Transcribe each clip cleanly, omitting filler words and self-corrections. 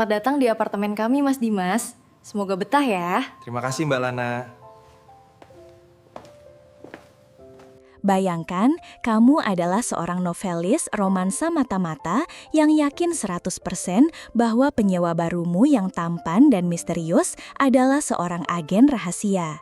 Selamat datang di apartemen kami, Mas Dimas. Semoga betah ya. Terima kasih Mbak Lana. Bayangkan, kamu adalah seorang novelis romansa mata-mata yang yakin 100% bahwa penyewa barumu yang tampan dan misterius adalah seorang agen rahasia.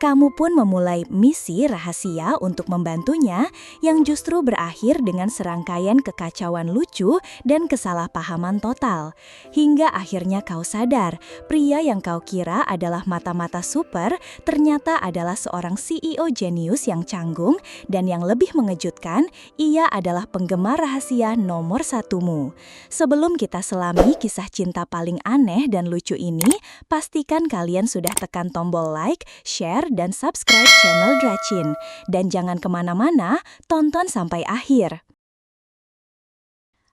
Kamu pun memulai misi rahasia untuk membantunya yang justru berakhir dengan serangkaian kekacauan lucu dan kesalahpahaman total. Hingga akhirnya kau sadar, pria yang kau kira adalah mata-mata super ternyata adalah seorang CEO jenius yang canggung dan yang lebih mengejutkan, ia adalah penggemar rahasia nomor satumu. Sebelum kita selami kisah cinta paling aneh dan lucu ini, pastikan kalian sudah tekan tombol like, share, dan subscribe channel Dracin. Dan jangan kemana-mana, tonton sampai akhir.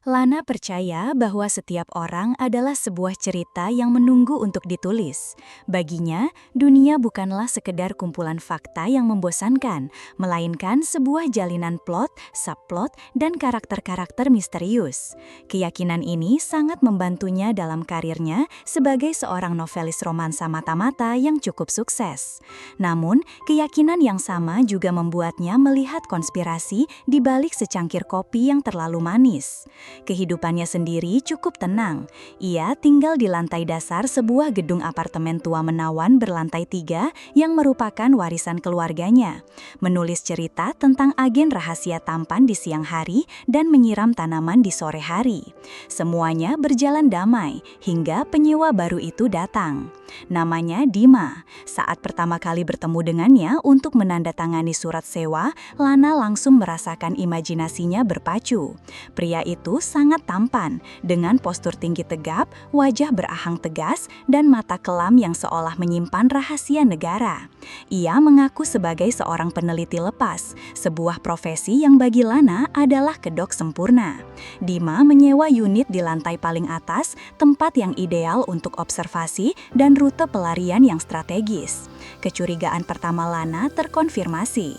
Lana percaya bahwa setiap orang adalah sebuah cerita yang menunggu untuk ditulis. Baginya, dunia bukanlah sekedar kumpulan fakta yang membosankan, melainkan sebuah jalinan plot, subplot, dan karakter-karakter misterius. Keyakinan ini sangat membantunya dalam karirnya sebagai seorang novelis romansa mata-mata yang cukup sukses. Namun, keyakinan yang sama juga membuatnya melihat konspirasi di balik secangkir kopi yang terlalu manis. Kehidupannya sendiri cukup tenang. Ia tinggal di lantai dasar sebuah gedung apartemen tua menawan berlantai 3 yang merupakan warisan keluarganya. Menulis cerita tentang agen rahasia tampan di siang hari dan menyiram tanaman di sore hari. Semuanya berjalan damai hingga penyewa baru itu datang. Namanya Dima. Saat pertama kali bertemu dengannya untuk menandatangani surat sewa, Lana langsung merasakan imajinasinya berpacu. Pria itu sangat tampan, dengan postur tinggi tegap, wajah berahang tegas, dan mata kelam yang seolah menyimpan rahasia negara. Ia mengaku sebagai seorang peneliti lepas, sebuah profesi yang bagi Lana adalah kedok sempurna. Dima menyewa unit di lantai paling atas, tempat yang ideal untuk observasi dan rute pelarian yang strategis. Kecurigaan pertama Lana terkonfirmasi.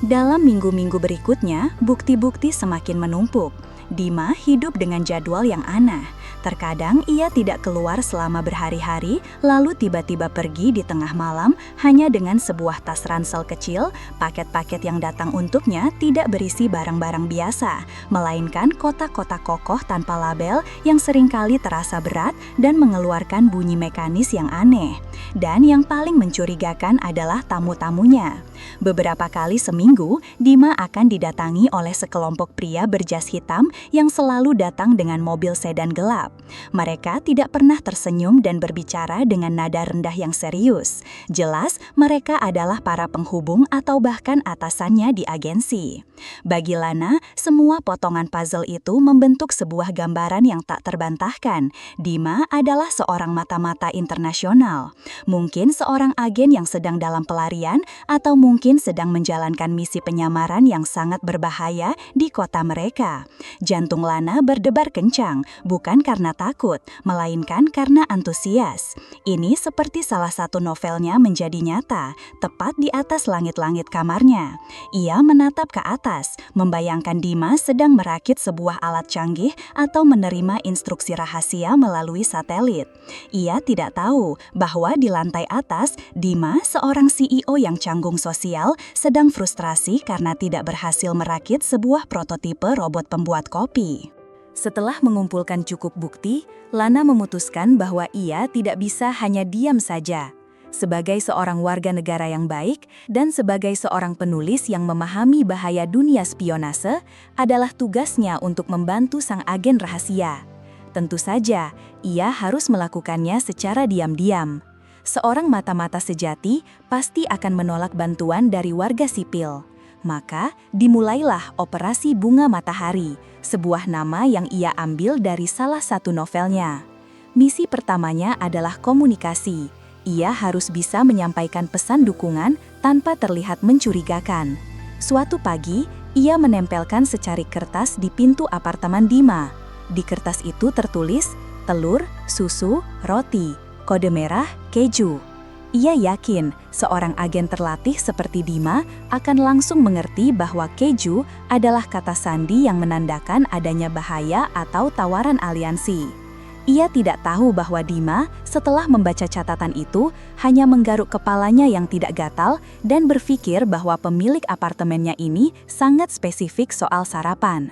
Dalam minggu-minggu berikutnya, bukti-bukti semakin menumpuk. Dima hidup dengan jadwal yang aneh. Terkadang ia tidak keluar selama berhari-hari, lalu tiba-tiba pergi di tengah malam hanya dengan sebuah tas ransel kecil. Paket-paket yang datang untuknya tidak berisi barang-barang biasa, melainkan kotak-kotak kokoh tanpa label yang seringkali terasa berat dan mengeluarkan bunyi mekanis yang aneh. Dan yang paling mencurigakan adalah tamu-tamunya. Beberapa kali seminggu, Dima akan didatangi oleh sekelompok pria berjas hitam yang selalu datang dengan mobil sedan gelap. Mereka tidak pernah tersenyum dan berbicara dengan nada rendah yang serius. Jelas, mereka adalah para penghubung atau bahkan atasannya di agensi. Bagi Lana, semua potongan puzzle itu membentuk sebuah gambaran yang tak terbantahkan. Dima adalah seorang mata-mata internasional. Mungkin seorang agen yang sedang dalam pelarian atau mungkin sedang menjalankan misi penyamaran yang sangat berbahaya di kota mereka. Jantung Lana berdebar kencang, bukan karena takut, melainkan karena antusias. Ini seperti salah satu novelnya menjadi nyata, tepat di atas langit-langit kamarnya. Ia menatap ke atas, membayangkan Dima sedang merakit sebuah alat canggih atau menerima instruksi rahasia melalui satelit. Ia tidak tahu bahwa di lantai atas, Dima, seorang CEO yang canggung sosial, sedang frustrasi karena tidak berhasil merakit sebuah prototipe robot pembuat kopi. Setelah mengumpulkan cukup bukti, Lana memutuskan bahwa ia tidak bisa hanya diam saja. Sebagai seorang warga negara yang baik dan sebagai seorang penulis yang memahami bahaya dunia spionase, adalah tugasnya untuk membantu sang agen rahasia. Tentu saja, ia harus melakukannya secara diam-diam. Seorang mata-mata sejati pasti akan menolak bantuan dari warga sipil. Maka, dimulailah Operasi Bunga Matahari, sebuah nama yang ia ambil dari salah satu novelnya. Misi pertamanya adalah komunikasi. Ia harus bisa menyampaikan pesan dukungan tanpa terlihat mencurigakan. Suatu pagi, ia menempelkan secarik kertas di pintu apartemen Dima. Di kertas itu tertulis, telur, susu, roti, kode merah, keju. Ia yakin seorang agen terlatih seperti Dima akan langsung mengerti bahwa keju adalah kata sandi yang menandakan adanya bahaya atau tawaran aliansi. Ia tidak tahu bahwa Dima, setelah membaca catatan itu, hanya menggaruk kepalanya yang tidak gatal dan berpikir bahwa pemilik apartemennya ini sangat spesifik soal sarapan.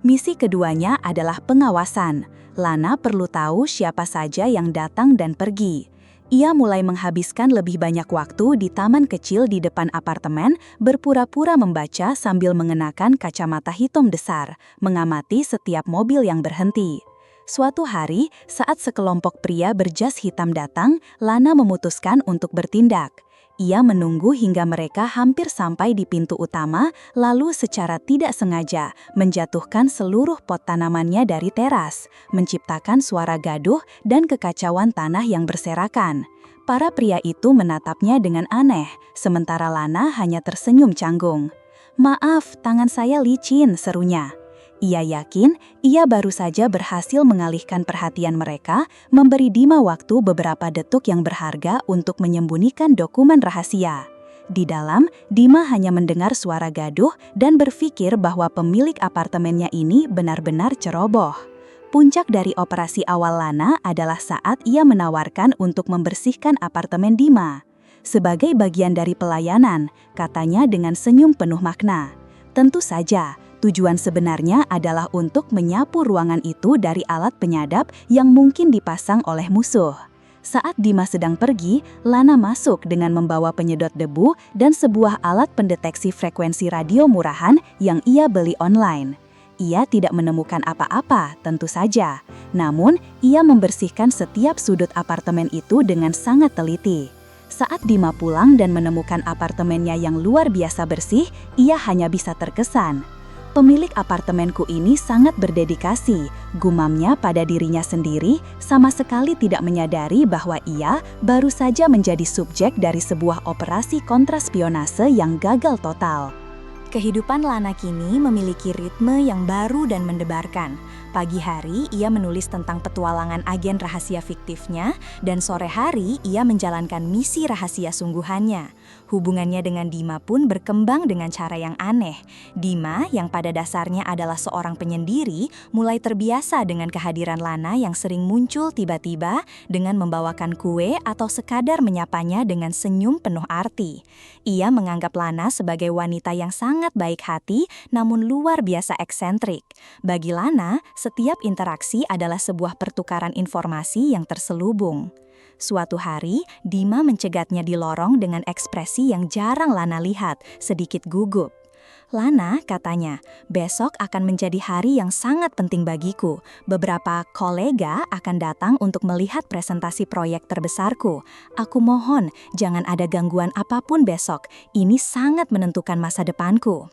Misi keduanya adalah pengawasan. Lana perlu tahu siapa saja yang datang dan pergi. Ia mulai menghabiskan lebih banyak waktu di taman kecil di depan apartemen, berpura-pura membaca sambil mengenakan kacamata hitam besar, mengamati setiap mobil yang berhenti. Suatu hari, saat sekelompok pria berjas hitam datang, Lana memutuskan untuk bertindak. Ia menunggu hingga mereka hampir sampai di pintu utama, lalu secara tidak sengaja menjatuhkan seluruh pot tanamannya dari teras, menciptakan suara gaduh dan kekacauan tanah yang berserakan. Para pria itu menatapnya dengan aneh, sementara Lana hanya tersenyum canggung. "Maaf, tangan saya licin," serunya. Ia yakin ia baru saja berhasil mengalihkan perhatian mereka, memberi Dima waktu beberapa detik yang berharga untuk menyembunyikan dokumen rahasia. Di dalam, Dima hanya mendengar suara gaduh dan berpikir bahwa pemilik apartemennya ini benar-benar ceroboh. Puncak dari operasi awal Lana adalah saat ia menawarkan untuk membersihkan apartemen Dima. Sebagai bagian dari pelayanan, katanya dengan senyum penuh makna. Tentu saja, tujuan sebenarnya adalah untuk menyapu ruangan itu dari alat penyadap yang mungkin dipasang oleh musuh. Saat Dima sedang pergi, Lana masuk dengan membawa penyedot debu dan sebuah alat pendeteksi frekuensi radio murahan yang ia beli online. Ia tidak menemukan apa-apa, tentu saja. Namun, ia membersihkan setiap sudut apartemen itu dengan sangat teliti. Saat Dima pulang dan menemukan apartemennya yang luar biasa bersih, ia hanya bisa terkesan. "Pemilik apartemenku ini sangat berdedikasi," gumamnya pada dirinya sendiri, sama sekali tidak menyadari bahwa ia baru saja menjadi subjek dari sebuah operasi kontraspionase yang gagal total. Kehidupan Lana kini memiliki ritme yang baru dan mendebarkan. Pagi hari, ia menulis tentang petualangan agen rahasia fiktifnya, dan sore hari, ia menjalankan misi rahasia sungguhannya. Hubungannya dengan Dima pun berkembang dengan cara yang aneh. Dima, yang pada dasarnya adalah seorang penyendiri, mulai terbiasa dengan kehadiran Lana yang sering muncul tiba-tiba dengan membawakan kue atau sekadar menyapanya dengan senyum penuh arti. Ia menganggap Lana sebagai wanita yang sangat baik hati, namun luar biasa eksentrik. Bagi Lana, setiap interaksi adalah sebuah pertukaran informasi yang terselubung. Suatu hari, Dima mencegatnya di lorong dengan ekspresi yang jarang Lana lihat, sedikit gugup. "Lana," katanya, "besok akan menjadi hari yang sangat penting bagiku. Beberapa kolega akan datang untuk melihat presentasi proyek terbesarku. Aku mohon, jangan ada gangguan apapun besok. Ini sangat menentukan masa depanku."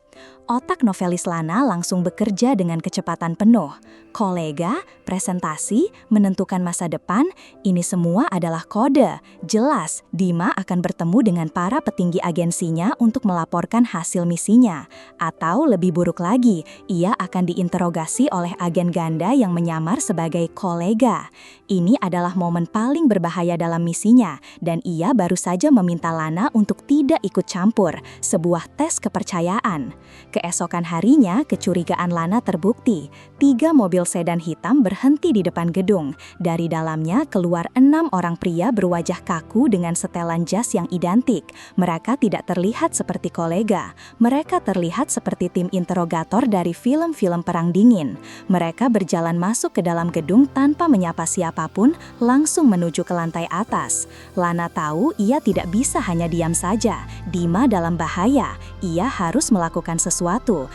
Otak novelis Lana langsung bekerja dengan kecepatan penuh. Kolega, presentasi, menentukan masa depan, ini semua adalah kode. Jelas, Dima akan bertemu dengan para petinggi agensinya untuk melaporkan hasil misinya. Atau lebih buruk lagi, ia akan diinterogasi oleh agen ganda yang menyamar sebagai kolega. Ini adalah momen paling berbahaya dalam misinya, dan ia baru saja meminta Lana untuk tidak ikut campur, sebuah tes kepercayaan. Keesokan harinya, kecurigaan Lana terbukti. 3 mobil sedan hitam berhenti di depan gedung. Dari dalamnya keluar 6 orang pria berwajah kaku dengan setelan jas yang identik. Mereka tidak terlihat seperti kolega. Mereka terlihat seperti tim interrogator dari film-film perang dingin. Mereka berjalan masuk ke dalam gedung tanpa menyapa siapapun, langsung menuju ke lantai atas. Lana tahu ia tidak bisa hanya diam saja. Dima dalam bahaya. Ia harus melakukan sesuatu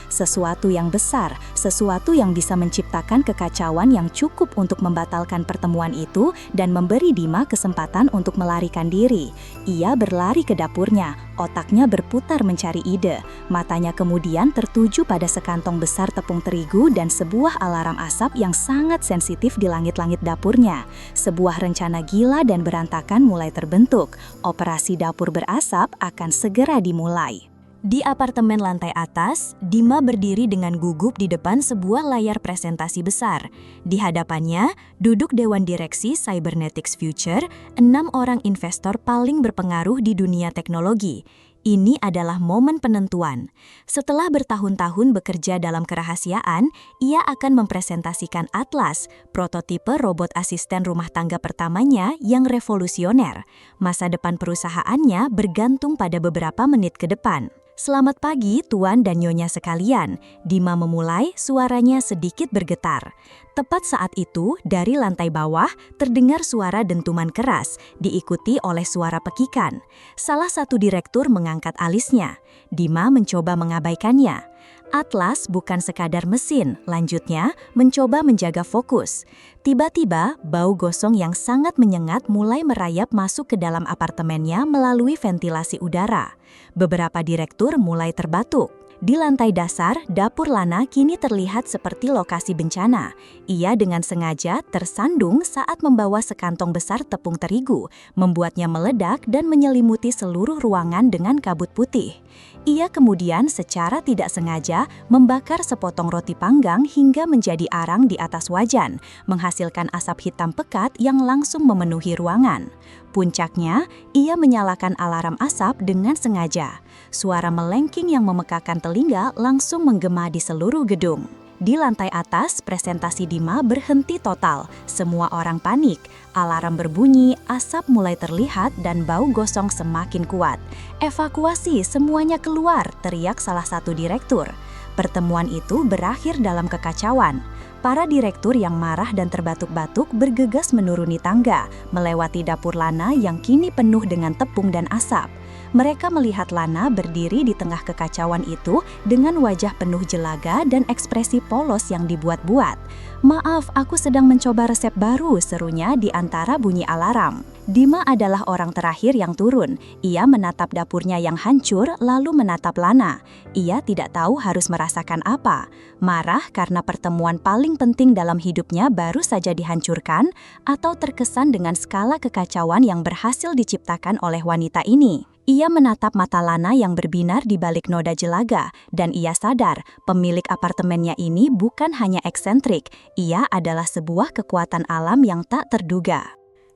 yang besar, sesuatu yang bisa menciptakan kekacauan yang cukup untuk membatalkan pertemuan itu dan memberi Dima kesempatan untuk melarikan diri. Ia berlari ke dapurnya, otaknya berputar mencari ide. Matanya kemudian tertuju pada sekantong besar tepung terigu dan sebuah alarm asap yang sangat sensitif di langit-langit dapurnya. Sebuah rencana gila dan berantakan mulai terbentuk. Operasi dapur berasap akan segera dimulai. Di apartemen lantai atas, Dima berdiri dengan gugup di depan sebuah layar presentasi besar. Di hadapannya, duduk Dewan Direksi Cybernetics Future, 6 orang investor paling berpengaruh di dunia teknologi. Ini adalah momen penentuan. Setelah bertahun-tahun bekerja dalam kerahasiaan, ia akan mempresentasikan Atlas, prototipe robot asisten rumah tangga pertamanya yang revolusioner. Masa depan perusahaannya bergantung pada beberapa menit ke depan. Selamat pagi, Tuan dan Nyonya sekalian. Dima memulai, suaranya sedikit bergetar. Tepat saat itu, dari lantai bawah, terdengar suara dentuman keras, diikuti oleh suara pekikan. Salah satu direktur mengangkat alisnya. Dima mencoba mengabaikannya. Atlas bukan sekadar mesin, lanjutnya mencoba menjaga fokus. Tiba-tiba, bau gosong yang sangat menyengat mulai merayap masuk ke dalam apartemennya melalui ventilasi udara. Beberapa direktur mulai terbatuk. Di lantai dasar, dapur Lana kini terlihat seperti lokasi bencana. Ia dengan sengaja tersandung saat membawa sekantong besar tepung terigu, membuatnya meledak dan menyelimuti seluruh ruangan dengan kabut putih. Ia kemudian secara tidak sengaja membakar sepotong roti panggang hingga menjadi arang di atas wajan, menghasilkan asap hitam pekat yang langsung memenuhi ruangan. Puncaknya, ia menyalakan alarm asap dengan sengaja. Suara melengking yang memekakan telinga langsung menggema di seluruh gedung. Di lantai atas, presentasi Dima berhenti total. Semua orang panik. Alarm berbunyi, asap mulai terlihat dan bau gosong semakin kuat. "Evakuasi, semuanya keluar!" teriak salah satu direktur. Pertemuan itu berakhir dalam kekacauan. Para direktur yang marah dan terbatuk-batuk bergegas menuruni tangga, melewati dapur Lana yang kini penuh dengan tepung dan asap. Mereka melihat Lana berdiri di tengah kekacauan itu dengan wajah penuh jelaga dan ekspresi polos yang dibuat-buat. "Maaf, aku sedang mencoba resep baru," serunya di antara bunyi alarm. Dima adalah orang terakhir yang turun. Ia menatap dapurnya yang hancur, lalu menatap Lana. Ia tidak tahu harus merasakan apa. Marah karena pertemuan paling penting dalam hidupnya baru saja dihancurkan, atau terkesan dengan skala kekacauan yang berhasil diciptakan oleh wanita ini. Ia menatap mata Lana yang berbinar di balik noda jelaga, dan ia sadar pemilik apartemennya ini bukan hanya eksentrik, ia adalah sebuah kekuatan alam yang tak terduga.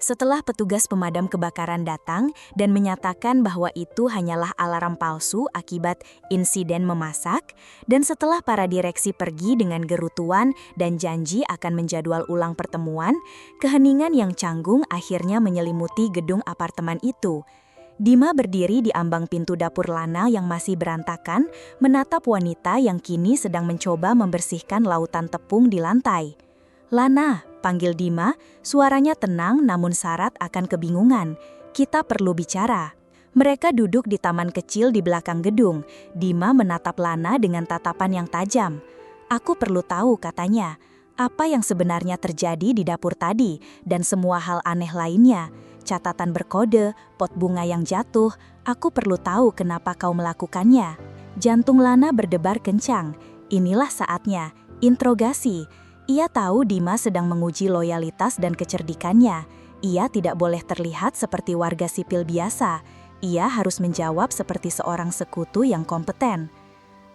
Setelah petugas pemadam kebakaran datang dan menyatakan bahwa itu hanyalah alarm palsu akibat insiden memasak, dan setelah para direksi pergi dengan gerutuan dan janji akan menjadwal ulang pertemuan, keheningan yang canggung akhirnya menyelimuti gedung apartemen itu. Dima berdiri di ambang pintu dapur Lana yang masih berantakan, menatap wanita yang kini sedang mencoba membersihkan lautan tepung di lantai. "Lana," panggil Dima, suaranya tenang namun syarat akan kebingungan. "Kita perlu bicara." Mereka duduk di taman kecil di belakang gedung. Dima menatap Lana dengan tatapan yang tajam. "Aku perlu tahu," katanya, "apa yang sebenarnya terjadi di dapur tadi dan semua hal aneh lainnya. Catatan berkode, pot bunga yang jatuh, aku perlu tahu kenapa kau melakukannya." Jantung Lana berdebar kencang. Inilah saatnya, interogasi. Ia tahu Dima sedang menguji loyalitas dan kecerdikannya. Ia tidak boleh terlihat seperti warga sipil biasa. Ia harus menjawab seperti seorang sekutu yang kompeten.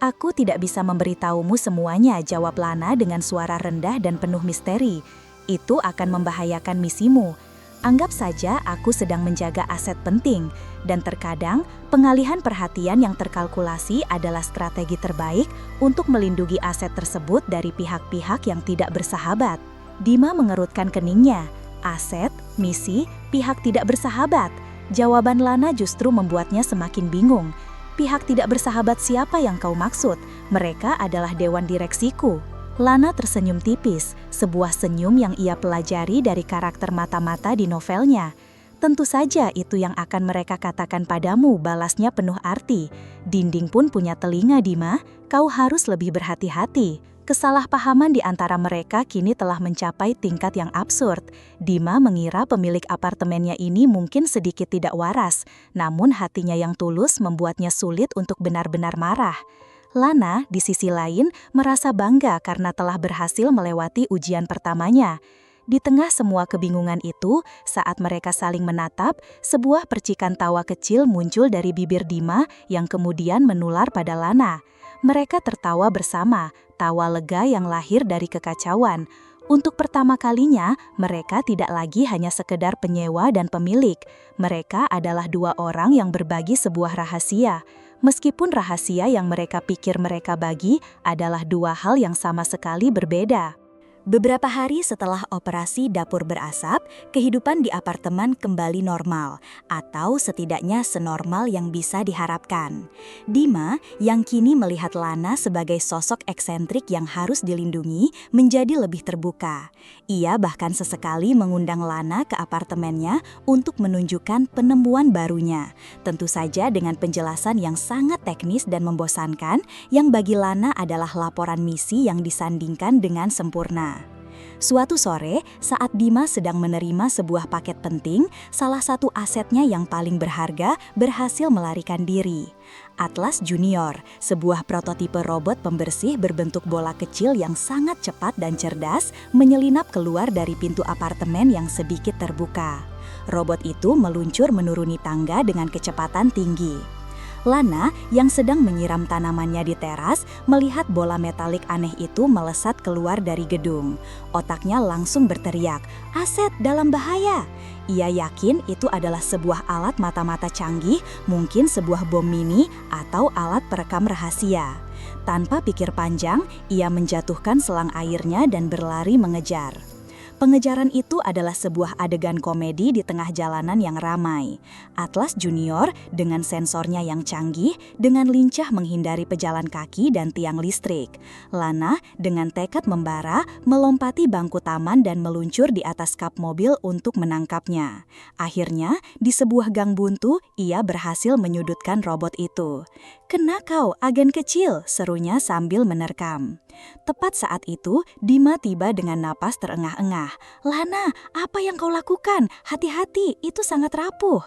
"Aku tidak bisa memberitahumu semuanya," jawab Lana dengan suara rendah dan penuh misteri. "Itu akan membahayakan misimu. Anggap saja aku sedang menjaga aset penting, dan terkadang pengalihan perhatian yang terkalkulasi adalah strategi terbaik untuk melindungi aset tersebut dari pihak-pihak yang tidak bersahabat." Dima mengerutkan keningnya. Aset, misi, pihak tidak bersahabat. Jawaban Lana justru membuatnya semakin bingung. "Pihak tidak bersahabat siapa yang kau maksud? Mereka adalah dewan direksiku." Lana tersenyum tipis, sebuah senyum yang ia pelajari dari karakter mata-mata di novelnya. "Tentu saja itu yang akan mereka katakan padamu," balasnya penuh arti. "Dinding pun punya telinga, Dima. Kau harus lebih berhati-hati." Kesalahpahaman di antara mereka kini telah mencapai tingkat yang absurd. Dima mengira pemilik apartemennya ini mungkin sedikit tidak waras, namun hatinya yang tulus membuatnya sulit untuk benar-benar marah. Lana, di sisi lain, merasa bangga karena telah berhasil melewati ujian pertamanya. Di tengah semua kebingungan itu, saat mereka saling menatap, sebuah percikan tawa kecil muncul dari bibir Dima yang kemudian menular pada Lana. Mereka tertawa bersama, tawa lega yang lahir dari kekacauan. Untuk pertama kalinya, mereka tidak lagi hanya sekedar penyewa dan pemilik. Mereka adalah dua orang yang berbagi sebuah rahasia. Meskipun rahasia yang mereka pikir mereka bagi adalah dua hal yang sama sekali berbeda. Beberapa hari setelah operasi dapur berasap, kehidupan di apartemen kembali normal, atau setidaknya senormal yang bisa diharapkan. Dima, yang kini melihat Lana sebagai sosok eksentrik yang harus dilindungi, menjadi lebih terbuka. Ia bahkan sesekali mengundang Lana ke apartemennya untuk menunjukkan penemuan barunya. Tentu saja dengan penjelasan yang sangat teknis dan membosankan, yang bagi Lana adalah laporan misi yang disandingkan dengan sempurna. Suatu sore, saat Dima sedang menerima sebuah paket penting, salah satu asetnya yang paling berharga berhasil melarikan diri. Atlas Junior, sebuah prototipe robot pembersih berbentuk bola kecil yang sangat cepat dan cerdas, menyelinap keluar dari pintu apartemen yang sedikit terbuka. Robot itu meluncur menuruni tangga dengan kecepatan tinggi. Lana, yang sedang menyiram tanamannya di teras, melihat bola metalik aneh itu melesat keluar dari gedung. Otaknya langsung berteriak, "Aset dalam bahaya!" Ia yakin itu adalah sebuah alat mata-mata canggih, mungkin sebuah bom mini atau alat perekam rahasia. Tanpa pikir panjang, ia menjatuhkan selang airnya dan berlari mengejar. Pengejaran itu adalah sebuah adegan komedi di tengah jalanan yang ramai. Atlas Junior dengan sensornya yang canggih, dengan lincah menghindari pejalan kaki dan tiang listrik. Lana dengan tekad membara, melompati bangku taman dan meluncur di atas kap mobil untuk menangkapnya. Akhirnya, di sebuah gang buntu, ia berhasil menyudutkan robot itu. "Kena kau, agen kecil," serunya sambil menerkam. Tepat saat itu, Dima tiba dengan napas terengah-engah. "Lana, apa yang kau lakukan? Hati-hati, itu sangat rapuh."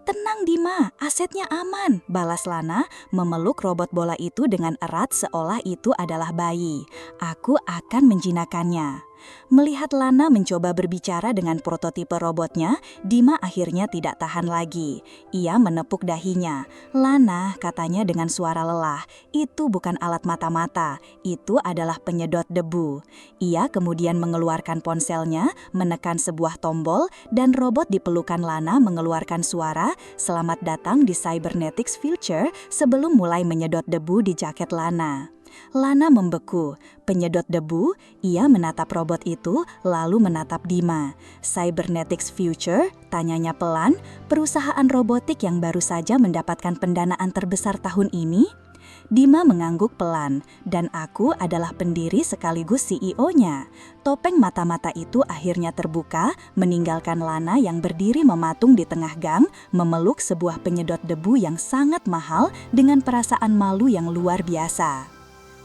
"Tenang Dima, asetnya aman," balas Lana, memeluk robot bola itu dengan erat seolah itu adalah bayi. "Aku akan menjinakkannya." Melihat Lana mencoba berbicara dengan prototipe robotnya, Dima akhirnya tidak tahan lagi. Ia menepuk dahinya. "Lana," katanya dengan suara lelah, "itu bukan alat mata-mata, itu adalah penyedot debu." Ia kemudian mengeluarkan ponselnya, menekan sebuah tombol, dan robot di pelukan Lana mengeluarkan suara, "Selamat datang di Cybernetics Future," sebelum mulai menyedot debu di jaket Lana. Lana membeku. "Penyedot debu?" Ia menatap robot itu, lalu menatap Dima. "Cybernetics Future?" tanyanya pelan. "Perusahaan robotik yang baru saja mendapatkan pendanaan terbesar tahun ini?" Dima mengangguk pelan, "Dan aku adalah pendiri sekaligus CEO-nya." Topeng mata-mata itu akhirnya terbuka, meninggalkan Lana yang berdiri mematung di tengah gang, memeluk sebuah penyedot debu yang sangat mahal dengan perasaan malu yang luar biasa.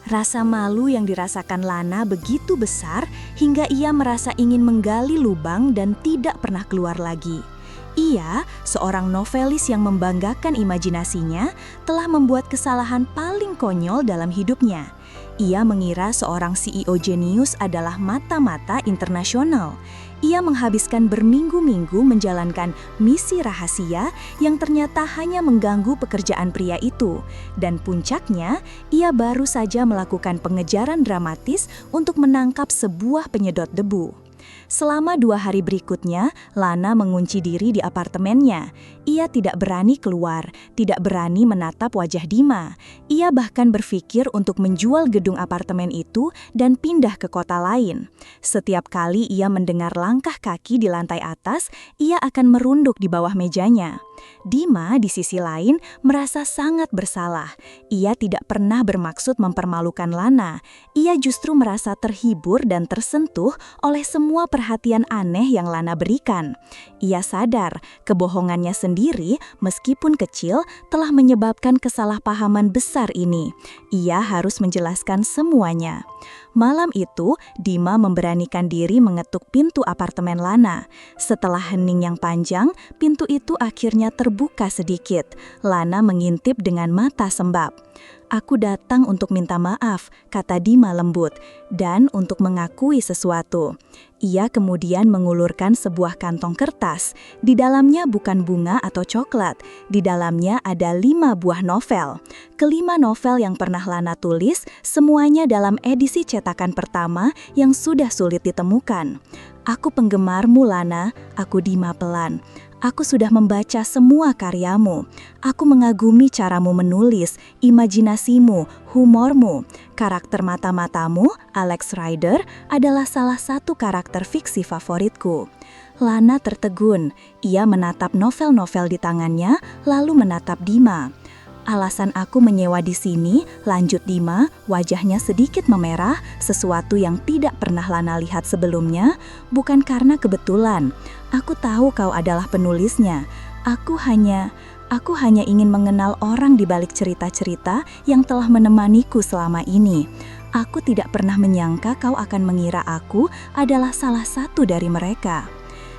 Rasa malu yang dirasakan Lana begitu besar hingga ia merasa ingin menggali lubang dan tidak pernah keluar lagi. Ia, seorang novelis yang membanggakan imajinasinya, telah membuat kesalahan paling konyol dalam hidupnya. Ia mengira seorang CEO jenius adalah mata-mata internasional. Ia menghabiskan berminggu-minggu menjalankan misi rahasia yang ternyata hanya mengganggu pekerjaan pria itu. Dan puncaknya, ia baru saja melakukan pengejaran dramatis untuk menangkap sebuah penyedot debu. Selama 2 hari berikutnya, Lana mengunci diri di apartemennya. Ia tidak berani keluar, tidak berani menatap wajah Dima. Ia bahkan berpikir untuk menjual gedung apartemen itu dan pindah ke kota lain. Setiap kali ia mendengar langkah kaki di lantai atas, ia akan merunduk di bawah mejanya. Dima di sisi lain merasa sangat bersalah. Ia tidak pernah bermaksud mempermalukan Lana. Ia justru merasa terhibur dan tersentuh oleh semua perhatian aneh yang Lana berikan. Ia sadar kebohongannya sendiri, meskipun kecil, telah menyebabkan kesalahpahaman besar ini. Ia harus menjelaskan semuanya. Malam itu, Dima memberanikan diri mengetuk pintu apartemen Lana. Setelah hening yang panjang, pintu itu akhirnya terbuka sedikit. Lana mengintip dengan mata sembab. Aku datang untuk minta maaf, kata Dima lembut, dan untuk mengakui sesuatu. Ia kemudian mengulurkan sebuah kantong kertas. Di dalamnya bukan bunga atau coklat. Di dalamnya ada 5 buah novel. Kelima novel yang pernah Lana tulis, semuanya dalam edisi cetakan pertama yang sudah sulit ditemukan. Aku penggemarmu, Lana, aku Dima pelan. Aku sudah membaca semua karyamu. Aku mengagumi caramu menulis, imajinasimu, humormu. Karakter mata-matamu, Alex Rider, adalah salah satu karakter fiksi favoritku. Lana tertegun. Ia menatap novel-novel di tangannya, lalu menatap Dima. Alasan aku menyewa di sini, lanjut Dima, wajahnya sedikit memerah, sesuatu yang tidak pernah Lana lihat sebelumnya, bukan karena kebetulan. Aku tahu kau adalah penulisnya. Aku hanya ingin mengenal orang di balik cerita-cerita yang telah menemaniku selama ini. Aku tidak pernah menyangka kau akan mengira aku adalah salah satu dari mereka.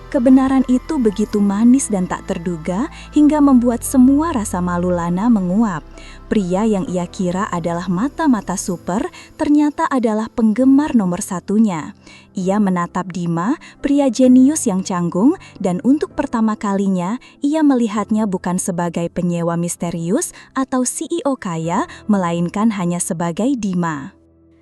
Kebenaran itu begitu manis dan tak terduga hingga membuat semua rasa malu Lana menguap. Pria yang ia kira adalah mata-mata super ternyata adalah penggemar nomor satunya. Ia menatap Dima, pria jenius yang canggung, dan untuk pertama kalinya ia melihatnya bukan sebagai penyewa misterius atau CEO kaya, melainkan hanya sebagai Dima.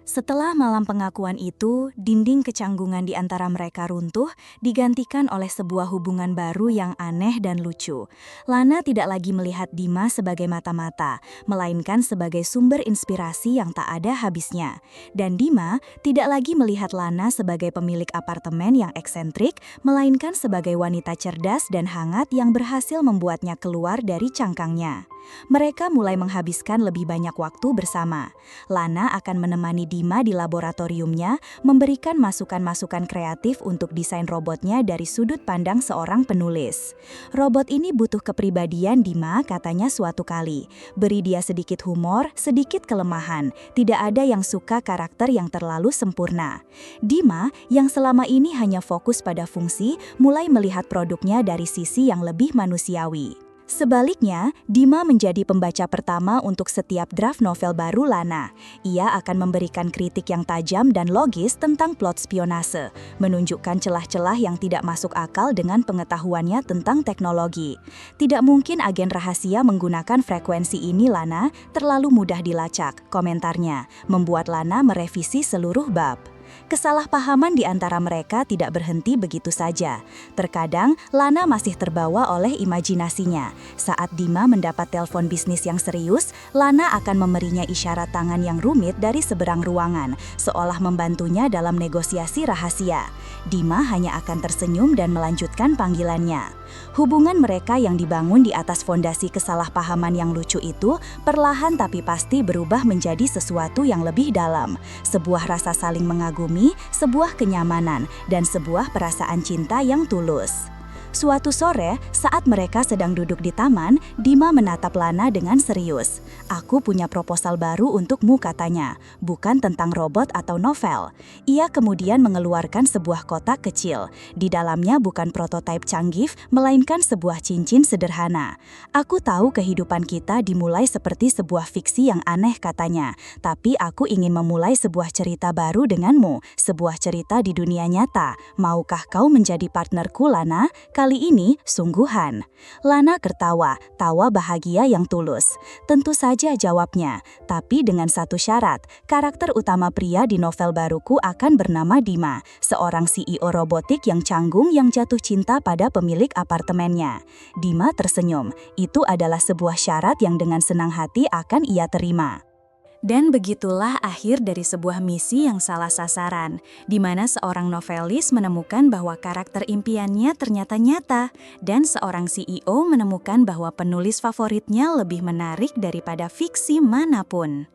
Setelah malam pengakuan itu, dinding kecanggungan di antara mereka runtuh, digantikan oleh sebuah hubungan baru yang aneh dan lucu. Lana tidak lagi melihat Dima sebagai mata-mata, melainkan sebagai sumber inspirasi yang tak ada habisnya. Dan Dima tidak lagi melihat Lana sebagai pemilik apartemen yang eksentrik, melainkan sebagai wanita cerdas dan hangat yang berhasil membuatnya keluar dari cangkangnya. Mereka mulai menghabiskan lebih banyak waktu bersama. Lana akan menemani Dima di laboratoriumnya, memberikan masukan-masukan kreatif untuk desain robotnya dari sudut pandang seorang penulis. Robot ini butuh kepribadian Dima, katanya suatu kali. Beri dia sedikit humor, sedikit kelemahan. Tidak ada yang suka karakter yang terlalu sempurna. Dima, yang selama ini hanya fokus pada fungsi, mulai melihat produknya dari sisi yang lebih manusiawi. Sebaliknya, Dima menjadi pembaca pertama untuk setiap draft novel baru Lana. Ia akan memberikan kritik yang tajam dan logis tentang plot spionase, menunjukkan celah-celah yang tidak masuk akal dengan pengetahuannya tentang teknologi. Tidak mungkin agen rahasia menggunakan frekuensi ini, Lana, terlalu mudah dilacak, komentarnya, membuat Lana merevisi seluruh bab. Kesalahpahaman di antara mereka tidak berhenti begitu saja. Terkadang, Lana masih terbawa oleh imajinasinya. Saat Dima mendapat telepon bisnis yang serius, Lana akan memberinya isyarat tangan yang rumit dari seberang ruangan, seolah membantunya dalam negosiasi rahasia. Dima hanya akan tersenyum dan melanjutkan panggilannya. Hubungan mereka yang dibangun di atas fondasi kesalahpahaman yang lucu itu perlahan tapi pasti berubah menjadi sesuatu yang lebih dalam. Sebuah rasa saling mengagumi, sebuah kenyamanan, dan sebuah perasaan cinta yang tulus. Suatu sore, saat mereka sedang duduk di taman, Dima menatap Lana dengan serius. "Aku punya proposal baru untukmu," katanya, "bukan tentang robot atau novel." Ia kemudian mengeluarkan sebuah kotak kecil. Di dalamnya bukan prototipe canggih, melainkan sebuah cincin sederhana. "Aku tahu kehidupan kita dimulai seperti sebuah fiksi yang aneh," katanya, "tapi aku ingin memulai sebuah cerita baru denganmu, sebuah cerita di dunia nyata. Maukah kau menjadi partnerku, Lana? Kali ini, sungguhan." Lana tertawa, tawa bahagia yang tulus. "Tentu saja," jawabnya, "tapi dengan satu syarat. Karakter utama pria di novel baruku akan bernama Dima, seorang CEO robotik yang canggung yang jatuh cinta pada pemilik apartemennya." Dima tersenyum. Itu adalah sebuah syarat yang dengan senang hati akan ia terima. Dan begitulah akhir dari sebuah misi yang salah sasaran, di mana seorang novelis menemukan bahwa karakter impiannya ternyata nyata, dan seorang CEO menemukan bahwa penulis favoritnya lebih menarik daripada fiksi manapun.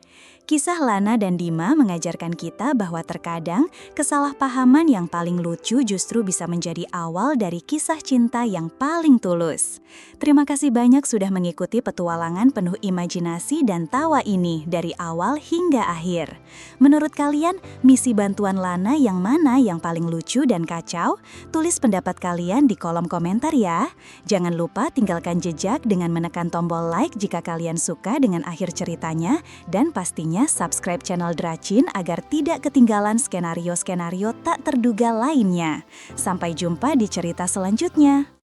Kisah Lana dan Dima mengajarkan kita bahwa terkadang kesalahpahaman yang paling lucu justru bisa menjadi awal dari kisah cinta yang paling tulus. Terima kasih banyak sudah mengikuti petualangan penuh imajinasi dan tawa ini dari awal hingga akhir. Menurut kalian, misi bantuan Lana yang mana yang paling lucu dan kacau? Tulis pendapat kalian di kolom komentar ya. Jangan lupa tinggalkan jejak dengan menekan tombol like jika kalian suka dengan akhir ceritanya, dan pastinya subscribe channel Dracin agar tidak ketinggalan skenario-skenario tak terduga lainnya. Sampai jumpa di cerita selanjutnya.